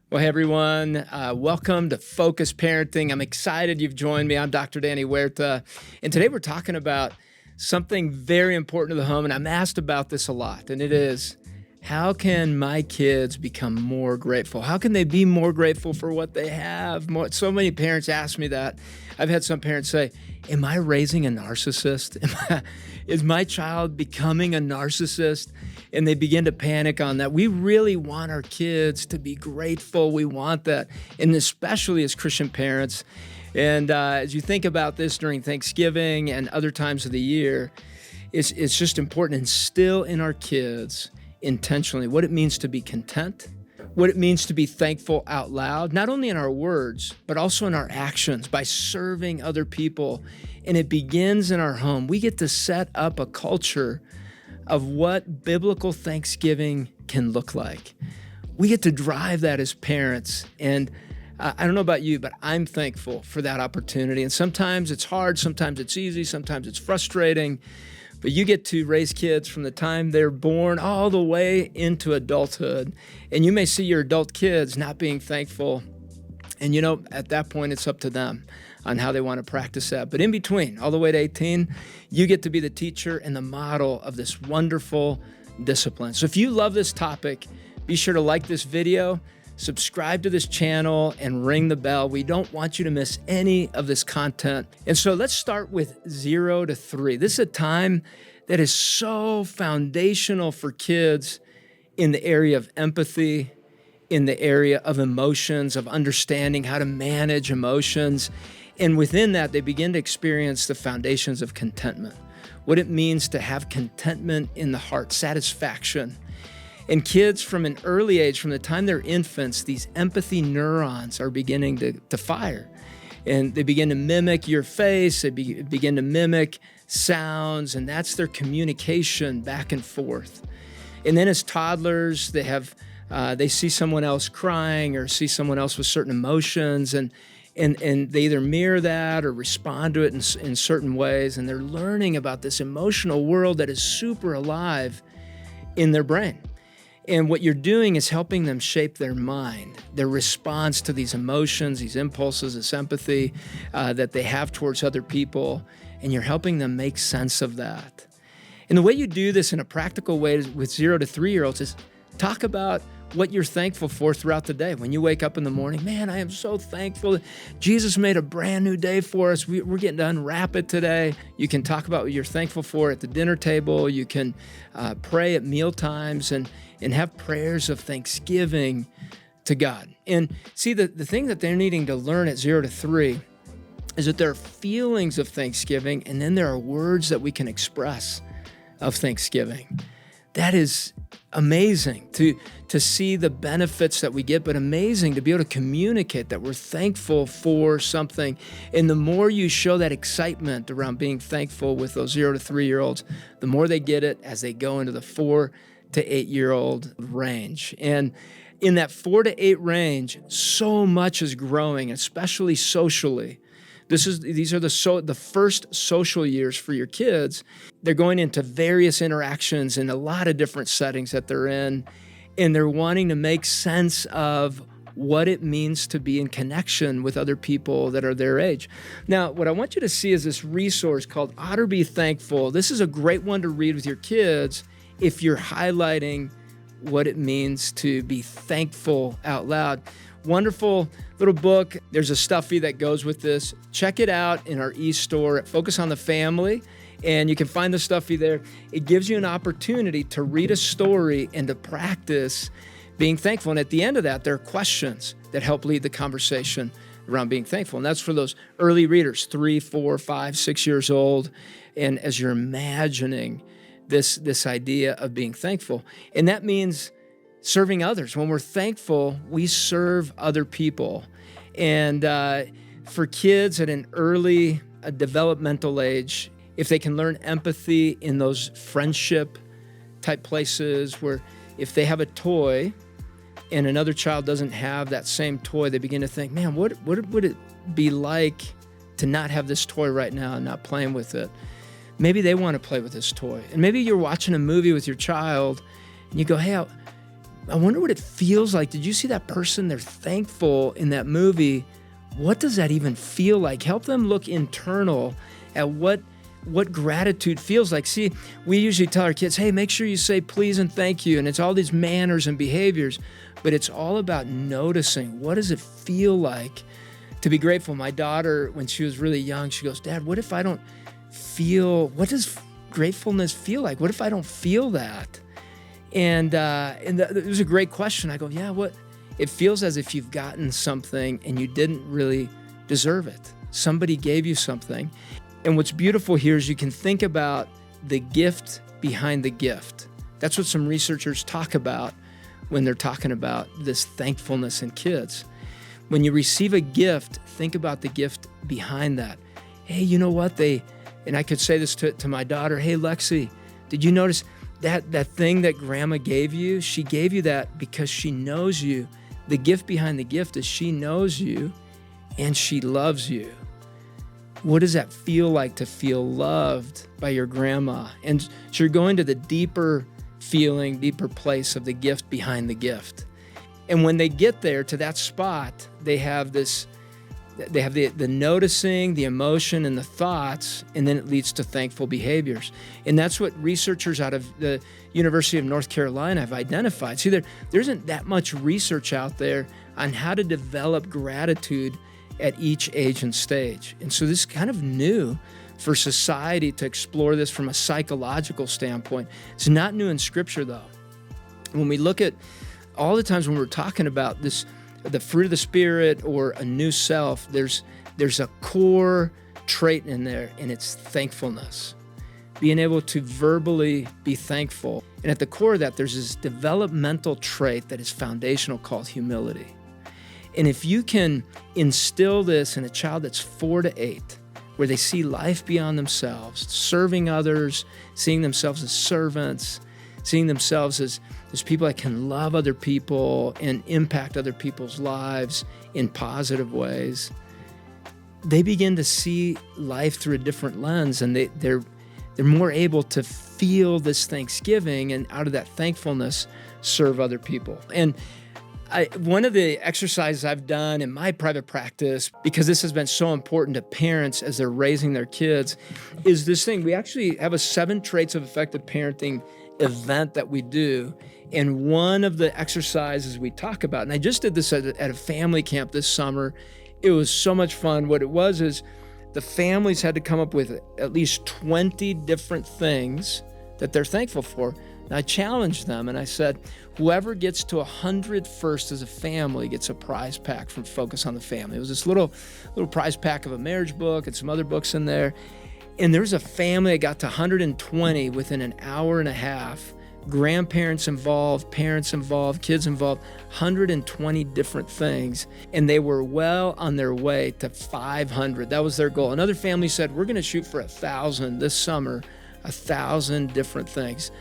Well, hey everyone, welcome to Focus Parenting. I'm excited you've joined me. I'm Dr. Danny Huerta, and today we're talking about something very important to the home, and I'm asked about this a lot, and it is, how can my kids become more grateful? How can they be more grateful for what they have? So many parents ask me that. I've had some parents say, am I raising a narcissist? Is my child becoming a narcissist? And they begin to panic on that. We really want our kids to be grateful. We want that, and especially as Christian parents. And as you think about this during Thanksgiving and other times of the year, it's just important to instill in our kids intentionally what it means to be content, what it means to be thankful out loud, not only in our words, but also in our actions by serving other people. And it begins in our home. We get to set up a culture of what biblical Thanksgiving can look like. We get to drive that as parents. And I don't know about you, but I'm thankful for that opportunity. And sometimes it's hard, sometimes it's easy, sometimes it's frustrating. But you get to raise kids from the time they're born all the way into adulthood. And you may see your adult kids not being thankful. And at that point, it's up to them on how they want to practice that. But in between, all the way to 18, you get to be the teacher and the model of this wonderful discipline. So if you love this topic, be sure to like this video, subscribe to this channel, and ring the bell. We don't want you to miss any of this content. And so let's start with 0 to 3. This is a time that is so foundational for kids in the area of empathy, in the area of emotions, of understanding how to manage emotions. And within that, they begin to experience the foundations of contentment, what it means to have contentment in the heart, satisfaction. And kids from an early age, from the time they're infants, these empathy neurons are beginning to fire. And they begin to mimic your face, they begin to mimic sounds, and that's their communication back and forth. And then as toddlers, they see someone else crying or see someone else with certain emotions, and they either mirror that or respond to it in certain ways, and they're learning about this emotional world that is super alive in their brain. And what you're doing is helping them shape their mind, their response to these emotions, these impulses, this empathy that they have towards other people, and you're helping them make sense of that. And the way you do this in a practical way with 0 to 3-year-olds is talk about what you're thankful for throughout the day. When you wake up in the morning, man, I am so thankful. Jesus made a brand new day for us. We're getting to unwrap it today. You can talk about what you're thankful for at the dinner table. You can pray at meal times and have prayers of thanksgiving to God. And see, the thing that they're needing to learn at 0 to 3 is that there are feelings of thanksgiving, and then there are words that we can express of thanksgiving. That is amazing to see the benefits that we get, but amazing to be able to communicate that we're thankful for something. And the more you show that excitement around being thankful with those 0 to 3-year-olds, the more they get it as they go into the 4 to 8-year-old range. And in that 4 to 8 range, so much is growing, especially socially. These are the first social years for your kids. They're going into various interactions in a lot of different settings that they're in, and they're wanting to make sense of what it means to be in connection with other people that are their age. Now, what I want you to see is this resource called Otter Be Thankful. This is a great one to read with your kids if you're highlighting what it means to be thankful out loud. Wonderful little book. There's a stuffy that goes with this. Check it out in our e-store at Focus on the Family, and you can find the stuffy there. It gives you an opportunity to read a story and to practice being thankful. And at the end of that, there are questions that help lead the conversation around being thankful. And that's for those early readers, 3, 4, 5, 6 years old. And as you're imagining this idea of being thankful, and that means serving others. When we're thankful, we serve other people. And for kids at an early developmental age, if they can learn empathy in those friendship type places where if they have a toy and another child doesn't have that same toy, they begin to think, man, what would it be like to not have this toy right now and not playing with it? Maybe they want to play with this toy. And maybe you're watching a movie with your child and you go, hey, I wonder what it feels like. Did you see that person? They're thankful in that movie. What does that even feel like? Help them look internal at what gratitude feels like. See, we usually tell our kids, hey, make sure you say please and thank you. And it's all these manners and behaviors, but it's all about noticing. What does it feel like to be grateful? My daughter, when she was really young, she goes, Dad, what if I don't feel, what does gratefulness feel like? What if I don't feel that? And it was a great question. I go, yeah, it feels as if you've gotten something and you didn't really deserve it. Somebody gave you something. And what's beautiful here is you can think about the gift behind the gift. That's what some researchers talk about when they're talking about this thankfulness in kids. When you receive a gift, think about the gift behind that. Hey, you know what? And I could say this to my daughter, hey, Lexi, did you notice that thing that grandma gave you? She gave you that because she knows you. The gift behind the gift is she knows you and she loves you. What does that feel like to feel loved by your grandma? And so you're going to the deeper feeling, deeper place of the gift behind the gift. And when they get there to that spot, they have the noticing, the emotion, and the thoughts, and then it leads to thankful behaviors. And that's what researchers out of the University of North Carolina have identified. See, there isn't that much research out there on how to develop gratitude at each age and stage. And so this is kind of new for society to explore this from a psychological standpoint. It's not new in Scripture, though. When we look at all the times when we're talking about this, the fruit of the Spirit or a new self, there's a core trait in there, and it's thankfulness. Being able to verbally be thankful. And at the core of that, there's this developmental trait that is foundational called humility. And if you can instill this in a child that's 4 to 8, where they see life beyond themselves, serving others, seeing themselves as servants, seeing themselves as people that can love other people and impact other people's lives in positive ways, they begin to see life through a different lens, and they're more able to feel this thanksgiving, and out of that thankfulness, serve other people. And one of the exercises I've done in my private practice, because this has been so important to parents as they're raising their kids, is this thing. We actually have a 7 Traits of Effective Parenting event that we do. And one of the exercises we talk about, and I just did this at a family camp this summer. It was so much fun. What it was is the families had to come up with at least 20 different things that they're thankful for. And I challenged them and I said, whoever gets to 100 first as a family gets a prize pack from Focus on the Family. It was this little prize pack of a marriage book and some other books in there. And there was a family that got to 120 within an hour and a half. Grandparents involved, parents involved, kids involved, 120 different things. And they were well on their way to 500. That was their goal. Another family said, we're going to shoot for 1,000 this summer, 1,000 different things.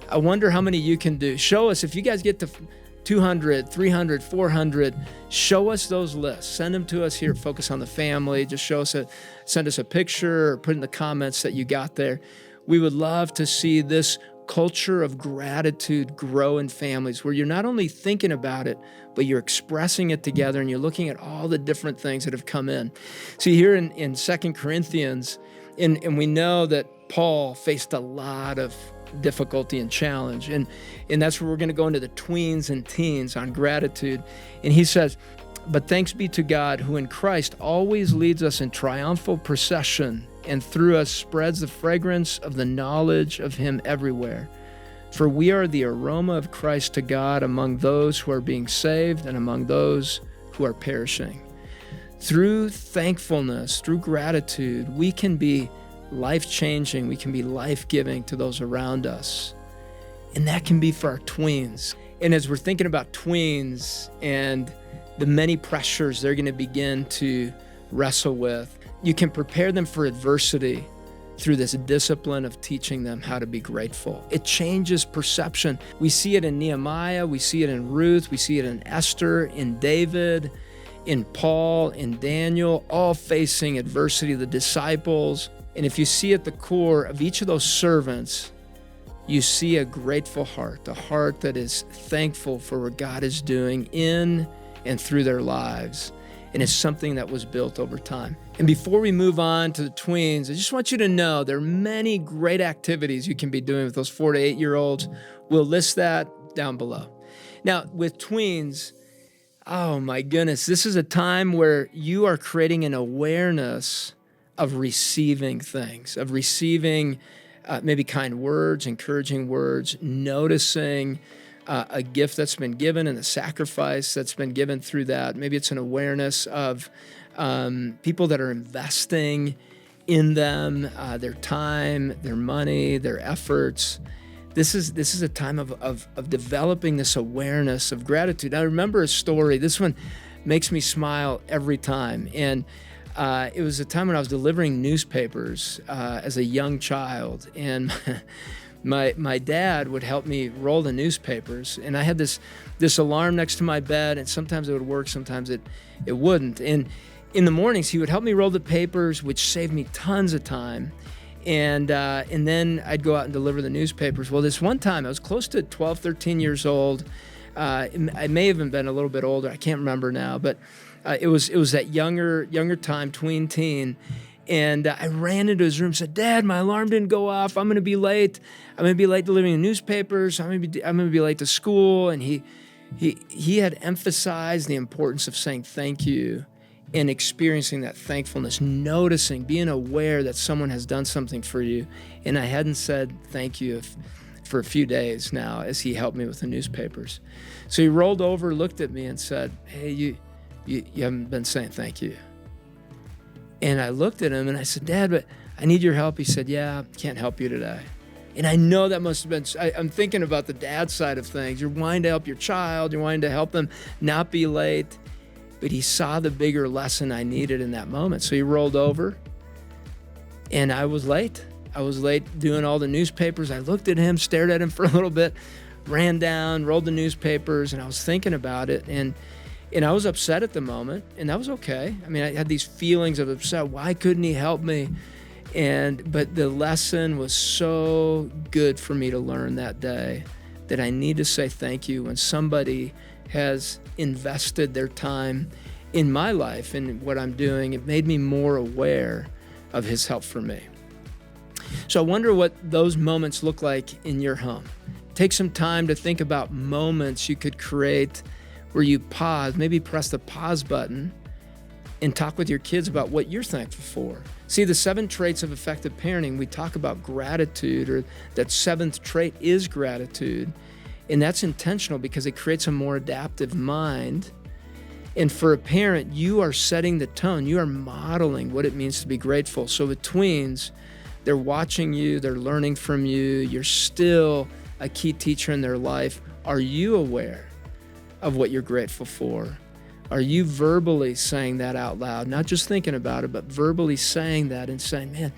I wonder how many you can do. Show us, if you guys get to 200, 300, 400, show us those lists. Send them to us here at Focus on the Family. Just send us a picture or put in the comments that you got there. We would love to see this culture of gratitude grow in families where you're not only thinking about it, but you're expressing it together and you're looking at all the different things that have come in. See, here in 2 Corinthians, and we know that Paul faced a lot of difficulty and challenge. And that's where we're going to go into the tweens and teens on gratitude. And he says, but thanks be to God who in Christ always leads us in triumphal procession and through us spreads the fragrance of the knowledge of him everywhere. For we are the aroma of Christ to God among those who are being saved and among those who are perishing. Through thankfulness, through gratitude, we can be life-changing, we can be life-giving to those around us. And that can be for our tweens. And as we're thinking about tweens and the many pressures they're going to begin to wrestle with, you can prepare them for adversity through this discipline of teaching them how to be grateful. It changes perception. We see it in Nehemiah, we see it in Ruth, we see it in Esther, in David, in Paul, in Daniel, all facing adversity, the disciples. And if you see at the core of each of those servants, you see a grateful heart, a heart that is thankful for what God is doing in and through their lives. And it's something that was built over time. And before we move on to the tweens, I just want you to know there are many great activities you can be doing with those 4 to 8 year olds. We'll list that down below. Now, with tweens, oh my goodness, this is a time where you are creating an awareness of receiving things, of receiving maybe kind words, encouraging words, noticing a gift that's been given and the sacrifice that's been given through that. Maybe it's an awareness of people that are investing in them, their time, their money, their efforts. This is a time of developing this awareness of gratitude. I remember a story. This one makes me smile every time. And it was a time when I was delivering newspapers as a young child. And my dad would help me roll the newspapers. And I had this alarm next to my bed, and sometimes it would work, sometimes it wouldn't. And in the mornings, he would help me roll the papers, which saved me tons of time. And then I'd go out and deliver the newspapers. Well, this one time, I was close to 12, 13 years old. I may have even been a little bit older. I can't remember now, but it was that younger time, tween teen. And I ran into his room and said, "Dad, my alarm didn't go off. I'm going to be late. I'm going to be late delivering the newspapers. I'm going to be late to school." And he had emphasized the importance of saying thank you and experiencing that thankfulness, noticing, being aware that someone has done something for you. And I hadn't said thank you for a few days now as he helped me with the newspapers. So he rolled over, looked at me and said, "Hey, you haven't been saying thank you." And I looked at him and I said, "Dad, but I need your help." He said, "Yeah, can't help you today." And I know that must have been, I'm thinking about the dad side of things. You're wanting to help your child, you're wanting to help them not be late. But he saw the bigger lesson I needed in that moment. So he rolled over and I was late. I was late doing all the newspapers. I looked at him, stared at him for a little bit, ran down, rolled the newspapers, and I was thinking about it. And I was upset at the moment, and that was okay. I mean, I had these feelings of upset. Why couldn't he help me? But the lesson was so good for me to learn that day that I need to say thank you when somebody has invested their time in my life and what I'm doing. It made me more aware of his help for me. So I wonder what those moments look like in your home. Take some time to think about moments you could create where you pause, maybe press the pause button and talk with your kids about what you're thankful for. See, the 7 traits of effective parenting, we talk about gratitude, or that 7th trait is gratitude. And that's intentional because it creates a more adaptive mind. And for a parent, you are setting the tone. You are modeling what it means to be grateful. So with tweens, they're watching you, they're learning from you. You're still a key teacher in their life. Are you aware of what you're grateful for? Are you verbally saying that out loud? Not just thinking about it, but verbally saying that and saying, "Man,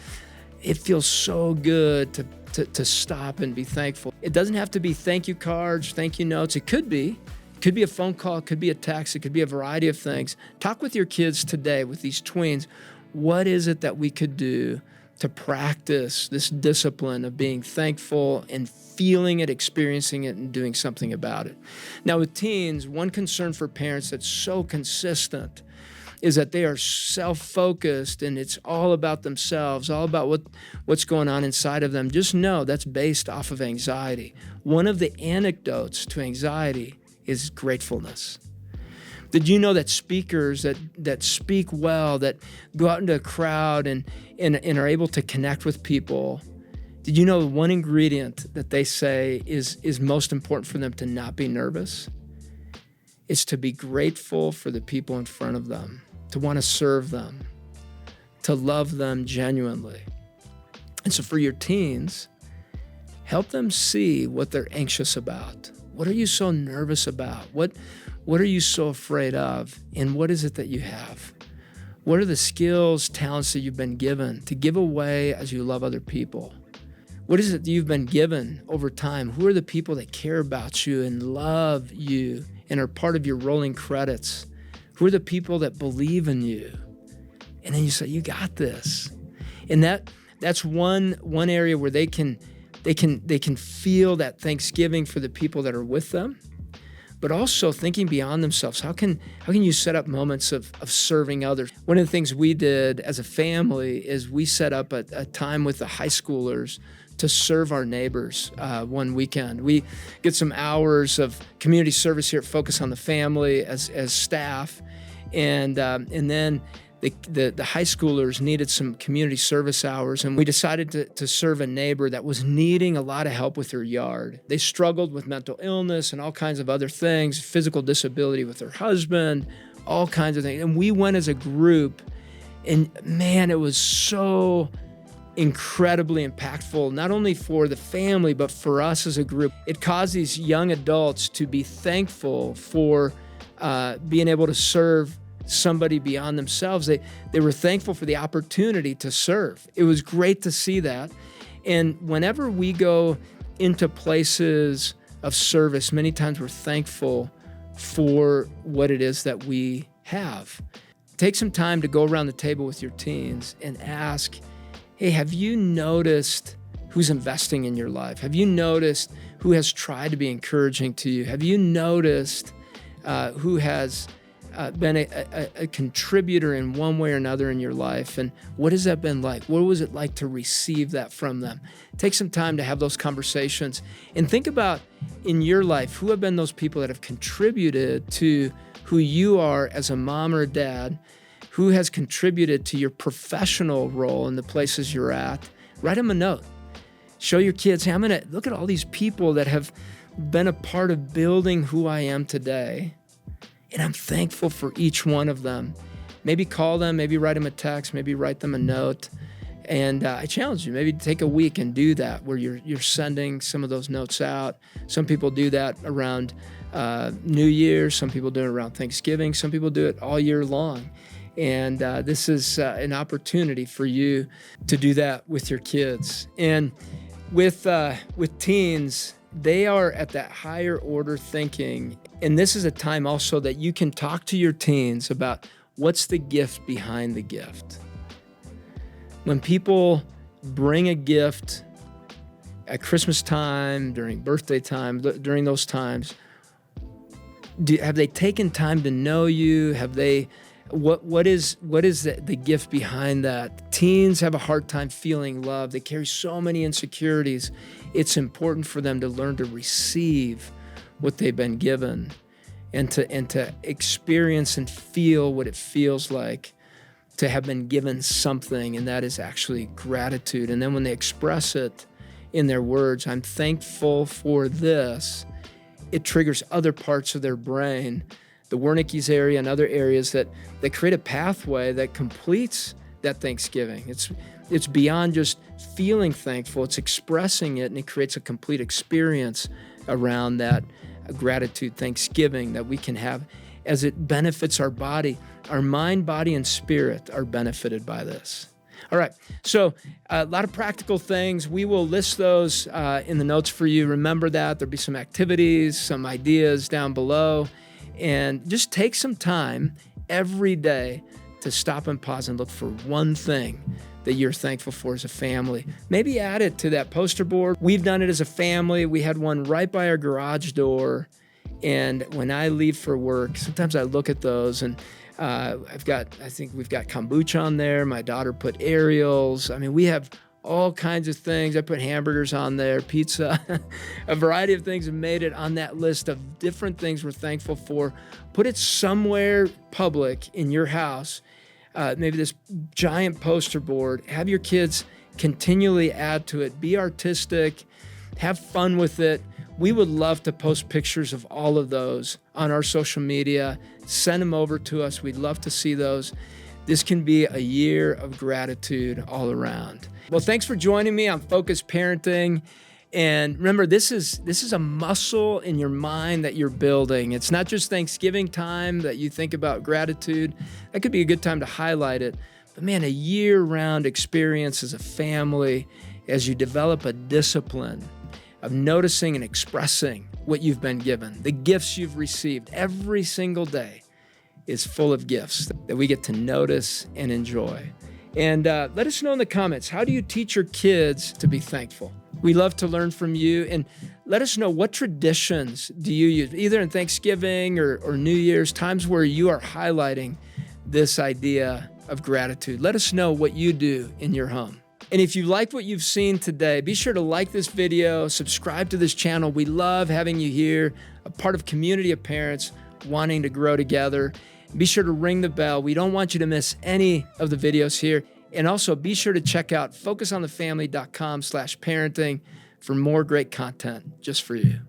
it feels so good to stop and be thankful." It doesn't have to be thank you cards, thank you notes. It could be a phone call, it could be a text, it could be a variety of things. Talk with your kids today, with these tweens. What is it that we could do to practice this discipline of being thankful and feeling it, experiencing it, and doing something about it? Now with teens, one concern for parents that's so consistent is that they are self-focused and it's all about themselves, all about what's going on inside of them. Just know that's based off of anxiety. One of the antidotes to anxiety is gratefulness. Did you know that speakers that speak well, that go out into a crowd and are able to connect with people, did you know one ingredient that they say is most important for them to not be nervous? Is to be grateful for the people in front of them, to want to serve them, to love them genuinely. And so for your teens, help them see what they're anxious about. What are you so nervous about? What are you so afraid of? And what is it that you have? What are the skills, talents that you've been given to give away as you love other people? What is it that you've been given over time? Who are the people that care about you and love you and are part of your rolling credits? Who are the people that believe in you? And then you say, "You got this." And that's one area where they can they can feel that thanksgiving for the people that are with them, but also thinking beyond themselves. How can you set up moments of serving others? One of the things we did as a family is we set up a time with the high schoolers to serve our neighbors one weekend. We get some hours of community service here at Focus on the Family as staff, and then the high schoolers needed some community service hours, and we decided to serve a neighbor that was needing a lot of help with her yard. They struggled with mental illness and all kinds of other things, physical disability with her husband, all kinds of things. And we went as a group, and man, it was so incredibly impactful, not only for the family, but for us as a group. It caused these young adults to be thankful for being able to serve somebody beyond themselves. They were thankful for the opportunity to serve. It was great to see that. And whenever we go into places of service, many times we're thankful for what it is that we have. Take some time to go around the table with your teens and ask, hey, have you noticed who's investing in your life? Have you noticed who has tried to be encouraging to you? Have you noticed who has been a contributor in one way or another in your life? And what has that been like? What was it like to receive that from them? Take some time to have those conversations and think about in your life, who have been those people that have contributed to who you are as a mom or a dad, who has contributed to your professional role in the places you're at. Write them a note. Show your kids, hey, I'm going to look at all these people that have been a part of building who I am today. And I'm thankful for each one of them. Maybe call them, maybe write them a text, maybe write them a note. And I challenge you, maybe take a week and do that, where you're sending some of those notes out. Some people do that around New Year's. Some people do it around Thanksgiving. Some people do it all year long. And this is an opportunity for you to do that with your kids. And with teens, they are at that higher order thinking. And this is a time also that you can talk to your teens about what's the gift behind the gift. When people bring a gift at Christmas time, during birthday time, during those times, have they taken time to know you? Have they, what is the gift behind that? Teens have a hard time feeling love. They carry so many insecurities. It's important for them to learn to receive what they've been given and to experience and feel what it feels like to have been given something, and that is actually gratitude. And then when they express it in their words, I'm thankful for this, it triggers other parts of their brain, the Wernicke's area and other areas that create a pathway that completes that Thanksgiving. It's beyond just feeling thankful, it's expressing it, and it creates a complete experience around that gratitude, Thanksgiving that we can have as it benefits our body. Our mind, body, and spirit are benefited by this. All right, so a lot of practical things. We will list those in the notes for you. Remember that. There'll be some activities, some ideas down below. And just take some time every day to stop and pause and look for one thing that you're thankful for as a family. Maybe add it to that poster board. We've done it as a family. We had one right by our garage door. And when I leave for work, sometimes I look at those and I think we've got kombucha on there. My daughter put Ariels. I mean, we have all kinds of things. I put hamburgers on there, pizza, a variety of things have made it on that list of different things we're thankful for. Put it somewhere public in your house, maybe this giant poster board. Have your kids continually add to it. Be artistic, have fun with it. We would love to post pictures of all of those on our social media. Send them over to us. We'd love to see those. This can be a year of gratitude all around. Well, thanks for joining me on Focused Parenting. And remember, this is a muscle in your mind that you're building. It's not just Thanksgiving time that you think about gratitude. That could be a good time to highlight it. But man, a year-round experience as a family, as you develop a discipline of noticing and expressing what you've been given, the gifts you've received every single day is full of gifts that we get to notice and enjoy. And let us know in the comments, how do you teach your kids to be thankful? We love to learn from you. And let us know, what traditions do you use, either in Thanksgiving or New Year's, times where you are highlighting this idea of gratitude. Let us know what you do in your home. And if you liked what you've seen today, be sure to like this video, subscribe to this channel. We love having you here, a part of community of parents wanting to grow together. Be sure to ring the bell. We don't want you to miss any of the videos here. And also be sure to check out focusonthefamily.com/parenting for more great content just for you.